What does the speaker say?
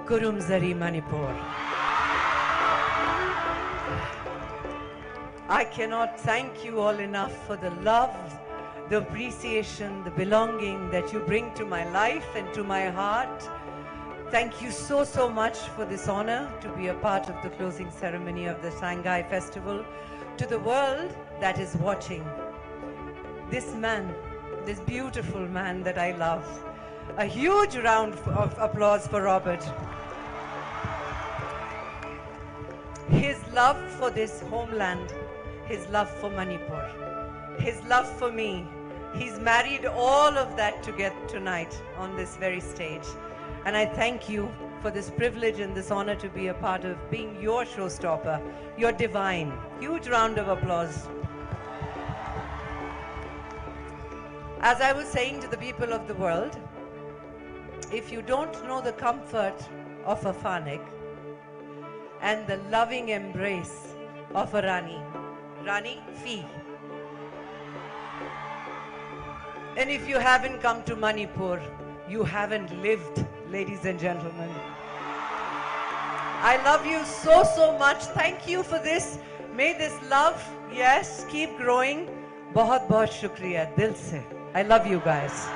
Kurumzari, Manipur. I cannot thank you all enough for the love, the appreciation, the belonging that you bring to my life and to my heart. Thank you so, so much for this honor to be a part of the closing ceremony of the Sangai festival. To the world that is watching, this man, this beautiful man that I love, a huge round of applause for Robert. His love for this homeland, his love for Manipur, his love for me, he's married all of that together tonight on this very stage. And I thank you for this privilege and this honor to be a part of being your showstopper. You're divine. Huge round of applause. As I was saying to the people of the world, if you don't know the comfort of a Phanik and the loving embrace of a Rani Fee, and if you haven't come to Manipur, you haven't lived, ladies and gentlemen. I love you so, so much. Thank you for this. May this love, yes, keep growing. Bahut bahut shukriya, dil se. I love you guys.